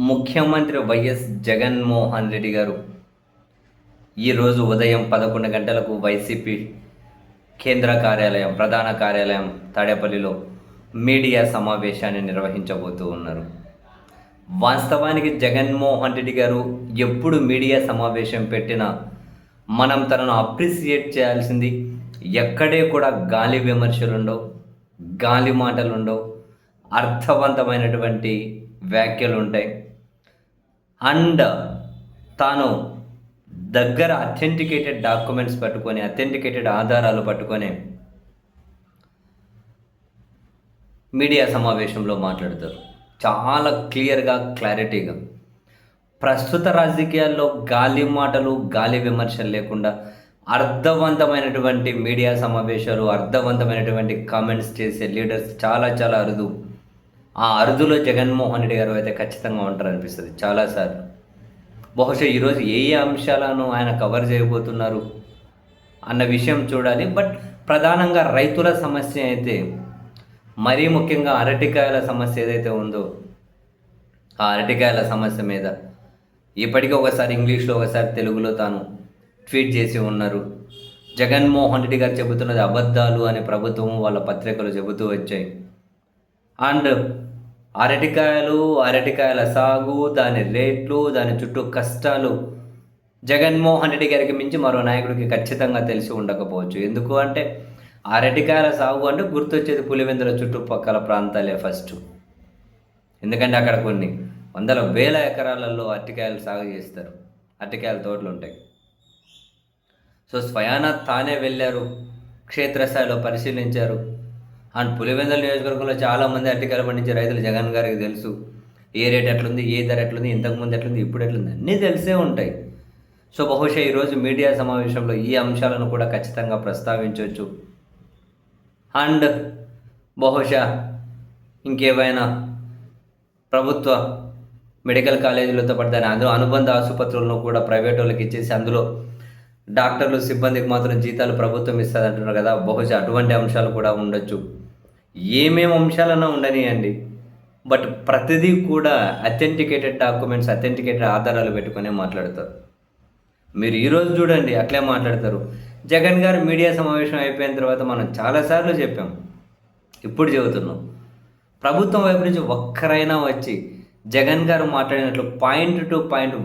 ముఖ్యమంత్రి వైఎస్ జగన్మోహన్ రెడ్డి గారు ఈరోజు ఉదయం 11 గంటలకు వైసీపీ కేంద్ర కార్యాలయం ప్రధాన కార్యాలయం తాడేపల్లిలో మీడియా సమావేశాన్ని నిర్వహించబోతూ ఉన్నారు. వాస్తవానికి జగన్మోహన్ రెడ్డి గారు ఎప్పుడు మీడియా సమావేశం పెట్టినా మనం తనను అప్రిసియేట్ చేయాల్సింది. ఎక్కడే కూడా గాలి విమర్శలుండవు, గాలి మాటలుండవు, అర్థవంతమైనటువంటి వ్యాఖ్యలు ఉంటాయి. అండ్ తాను దగ్గర అథెంటికేటెడ్ డాక్యుమెంట్స్ పట్టుకొని, అథెంటికేటెడ్ ఆధారాలు పట్టుకొని మీడియా సమావేశంలో మాట్లాడతారు. చాలా క్లియర్గా, క్లారిటీగా. ప్రస్తుత రాజకీయాల్లో గాలి మాటలు, గాలి విమర్శలు లేకుండా అర్థవంతమైనటువంటి మీడియా సమావేశాలు, అర్థవంతమైనటువంటి కామెంట్స్ చేసే లీడర్స్ చాలా చాలా అరుదు. ఆ అరుదులో జగన్మోహన్ రెడ్డి గారు అయితే ఖచ్చితంగా ఉంటారనిపిస్తుంది చాలాసార్లు. బహుశా ఈరోజు ఏ ఏ అంశాలను ఆయన కవర్ చేయబోతున్నారు అన్న విషయం చూడాలి. బట్ ప్రధానంగా రైతుల సమస్య అయితే, మరీ ముఖ్యంగా అరటికాయల సమస్య ఏదైతే ఉందో ఆ అరటికాయల సమస్య మీద ఇప్పటికీ ఒకసారి ఇంగ్లీష్లో, ఒకసారి తెలుగులో తాను ట్వీట్ చేసి ఉన్నారు. జగన్మోహన్ రెడ్డి గారు చెబుతున్నది అబద్ధాలు అని ప్రభుత్వం వాళ్ళ పత్రికలు చెబుతూ వచ్చాయి. అండ్ అరటికాయల సాగు, దాని రేట్లు, దాని చుట్టూ కష్టాలు జగన్మోహన్ రెడ్డి గారికి మించి మరో నాయకుడికి ఖచ్చితంగా తెలిసి ఉండకపోవచ్చు. ఎందుకు అంటే అరటికాయల సాగు అంటే గుర్తొచ్చేది పులివెందుల చుట్టుపక్కల ప్రాంతాలే ఫస్ట్. ఎందుకంటే అక్కడ కొన్ని వందల వేల ఎకరాలలో అరటికాయలు సాగు చేస్తారు, అరటికాయల తోటలు ఉంటాయి. సో స్వయాన తానే వెళ్ళారు, క్షేత్రస్థాయిలో పరిశీలించారు. అండ్ పులివెందుల నియోజకవర్గంలో చాలామంది అరటికాయలు పండించే రైతులు జగన్ గారికి తెలుసు. ఏ రేట్ ఎట్లుంది, ఏ ధర ఎట్లుంది, ఇంతకుముందు ఎట్లుంది, ఇప్పుడు ఎట్లుంది, అన్నీ తెలిసే ఉంటాయి. సో బహుశా ఈరోజు మీడియా సమావేశంలో ఈ అంశాలను కూడా ఖచ్చితంగా ప్రస్తావించవచ్చు. అండ్ బహుశా ఇంకేమైనా ప్రభుత్వ మెడికల్ కాలేజీలతో పాటు దాని అనుబంధ ఆసుపత్రులను కూడా ప్రైవేట్ వాళ్ళకి ఇచ్చేసి అందులో డాక్టర్లు, సిబ్బందికి మాత్రం జీతాలు ప్రభుత్వం ఇస్తుంది అంటున్నారు కదా. బహుశా అటువంటి అంశాలు కూడా ఉండొచ్చు. ఏమేమి అంశాలన్నా ఉండనియండి, బట్ ప్రతిదీ కూడా అథెంటికేటెడ్ డాక్యుమెంట్స్, అథెంటికేటెడ్ ఆధారాలు పెట్టుకునే మాట్లాడతారు. మీరు ఈరోజు చూడండి అట్లే మాట్లాడతారు. జగన్ గారు మీడియా సమావేశం అయిపోయిన తర్వాత మనం చాలాసార్లు చెప్పాం, ఇప్పుడు చెబుతున్నాం, ప్రభుత్వం వైపు నుంచి ఒక్కరైనా వచ్చి జగన్ గారు మాట్లాడినట్లు పాయింట్ టు పాయింట్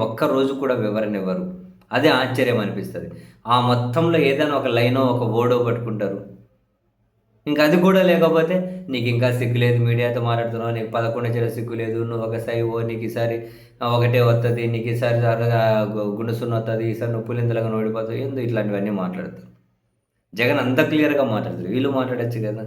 ఒక్క రోజు కూడా వివరణ ఇవ్వరు. అదే ఆశ్చర్యం అనిపిస్తుంది. ఆ మొత్తంలో ఏదైనా ఒక లైనో ఒక వర్డో పట్టుకుంటారు. ఇంకా అది కూడా లేకపోతే నీకు ఇంకా సిగ్గు లేదు, మీడియాతో మాట్లాడుతున్నావు, నీకు 11 చెర సిగ్గు లేదు, నువ్వు ఒకసారి నీకు ఈసారి ఒకటే వస్తుంది, నీకు ఈసారి గుణసున్న వస్తుంది, ఈసారి నువ్వు పులిందలుగా ఓడిపోతావు, ఎందుకు ఇట్లాంటివన్నీ మాట్లాడతారు. జగన్ అంత క్లియర్గా మాట్లాడతారు, వీళ్ళు మాట్లాడచ్చు కదా.